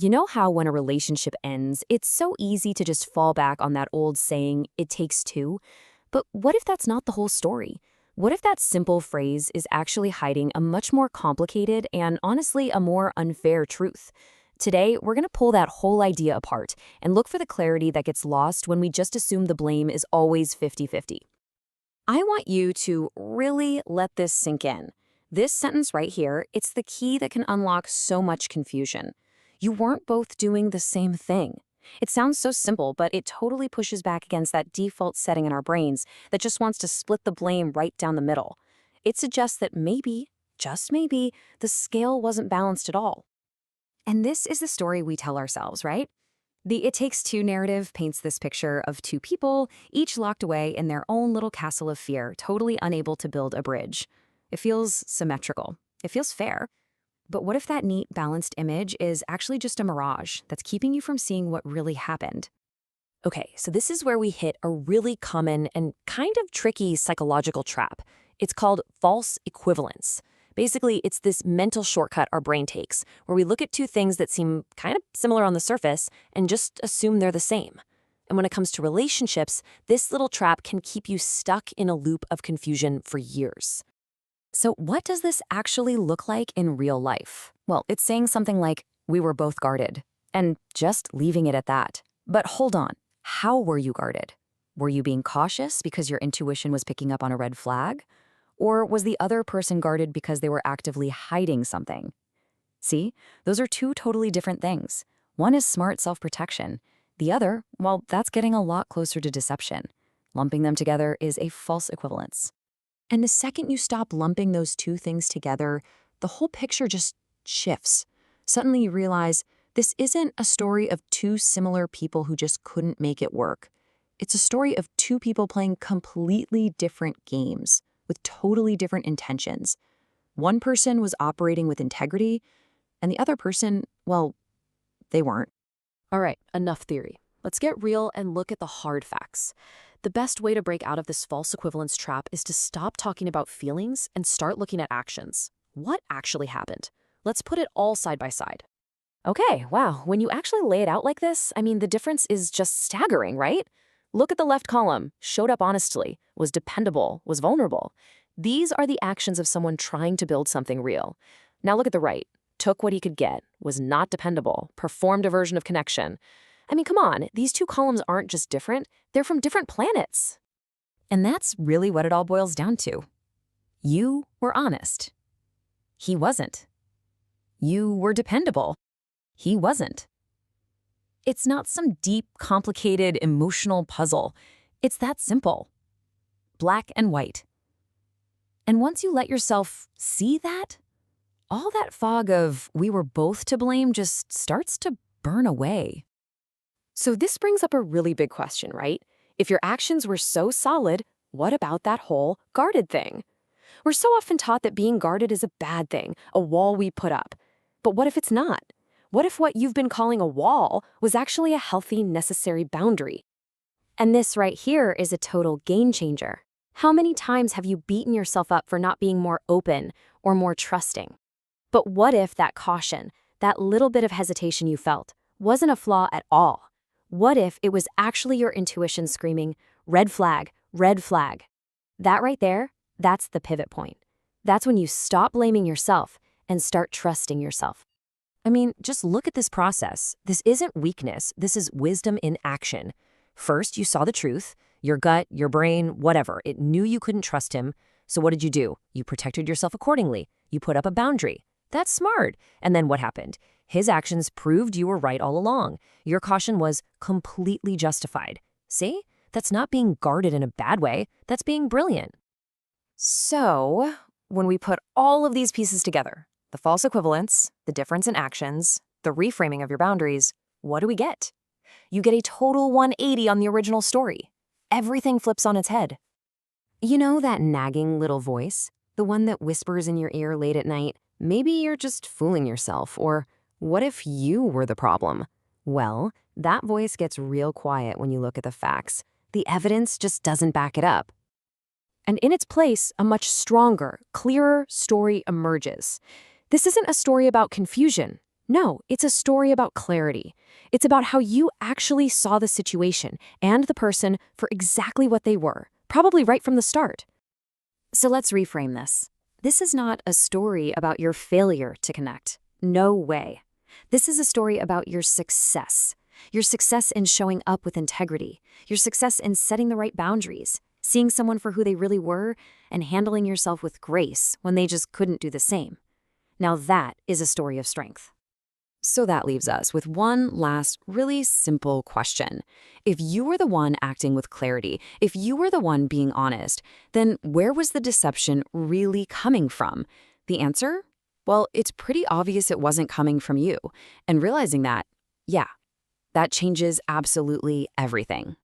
You know how when a relationship ends, it's so easy to just fall back on that old saying, it takes two? But what if that's not the whole story? What if that simple phrase is actually hiding a much more complicated and honestly a more unfair truth? Today, we're going to pull that whole idea apart and look for the clarity that gets lost when we just assume the blame is always 50-50. I want you to really let this sink in. This sentence right here, it's the key that can unlock so much confusion. You weren't both doing the same thing. It sounds so simple, but it totally pushes back against that default setting in our brains that just wants to split the blame right down the middle. It suggests that maybe, just maybe, the scale wasn't balanced at all. And this is the story we tell ourselves, right? The It Takes Two narrative paints this picture of two people, each locked away in their own little castle of fear, totally unable to build a bridge. It feels symmetrical. It feels fair. But what if that neat, balanced image is actually just a mirage that's keeping you from seeing what really happened? Okay, so this is where we hit a really common and kind of tricky psychological trap. It's called false equivalence. Basically, it's this mental shortcut our brain takes, where we look at two things that seem kind of similar on the surface and just assume they're the same. And when it comes to relationships, this little trap can keep you stuck in a loop of confusion for years. So what does this actually look like in real life? Well, it's saying something like, we were both guarded, and just leaving it at that. But hold on, how were you guarded? Were you being cautious because your intuition was picking up on a red flag? Or was the other person guarded because they were actively hiding something? See, those are two totally different things. One is smart self-protection. The other, well, that's getting a lot closer to deception. Lumping them together is a false equivalence. And the second you stop lumping those two things together, the whole picture just shifts. Suddenly you realize this isn't a story of two similar people who just couldn't make it work. It's a story of two people playing completely different games with totally different intentions. One person was operating with integrity, and the other person, well, they weren't. All right, enough theory. Let's get real and look at the hard facts. The best way to break out of this false equivalence trap is to stop talking about feelings and start looking at actions. What actually happened? Let's put it all side by side. Okay, wow, when you actually lay it out like this, the difference is just staggering, right? Look at the left column. Showed up honestly, was dependable, was vulnerable. These are the actions of someone trying to build something real. Now look at the right. Took what he could get, was not dependable, performed a version of connection. Come on, these two columns aren't just different, they're from different planets. And that's really what it all boils down to. You were honest. He wasn't. You were dependable. He wasn't. It's not some deep, complicated, emotional puzzle. It's that simple. Black and white. And once you let yourself see that, all that fog of we were both to blame just starts to burn away. So this brings up a really big question, right? If your actions were so solid, what about that whole guarded thing? We're so often taught that being guarded is a bad thing, a wall we put up. But what if it's not? What if what you've been calling a wall was actually a healthy, necessary boundary? And this right here is a total game changer. How many times have you beaten yourself up for not being more open or more trusting? But what if that caution, that little bit of hesitation you felt, wasn't a flaw at all? What if it was actually your intuition screaming, red flag, red flag? That right there, that's the pivot point. That's when you stop blaming yourself and start trusting yourself. Just look at this process. This isn't weakness. This is wisdom in action. First, you saw the truth. Your gut, your brain, whatever. It knew you couldn't trust him. So what did you do? You protected yourself accordingly. You put up a boundary. That's smart. And then what happened? His actions proved you were right all along. Your caution was completely justified. See? That's not being guarded in a bad way. That's being brilliant. So, when we put all of these pieces together, the false equivalence, the difference in actions, the reframing of your boundaries, what do we get? You get a total 180 on the original story. Everything flips on its head. You know that nagging little voice? The one that whispers in your ear late at night, maybe you're just fooling yourself, or what if you were the problem? Well, that voice gets real quiet when you look at the facts. The evidence just doesn't back it up. And in its place, a much stronger, clearer story emerges. This isn't a story about confusion. No, it's a story about clarity. It's about how you actually saw the situation and the person for exactly what they were, probably right from the start. So let's reframe this. This is not a story about your failure to connect. No way. This is a story about your success. Your success in showing up with integrity. Your success in setting the right boundaries, seeing someone for who they really were, and handling yourself with grace when they just couldn't do the same. Now that is a story of strength. So that leaves us with one last really simple question. If you were the one acting with clarity, if you were the one being honest, then where was the deception really coming from? The answer? Well, it's pretty obvious it wasn't coming from you. And realizing that, yeah, that changes absolutely everything.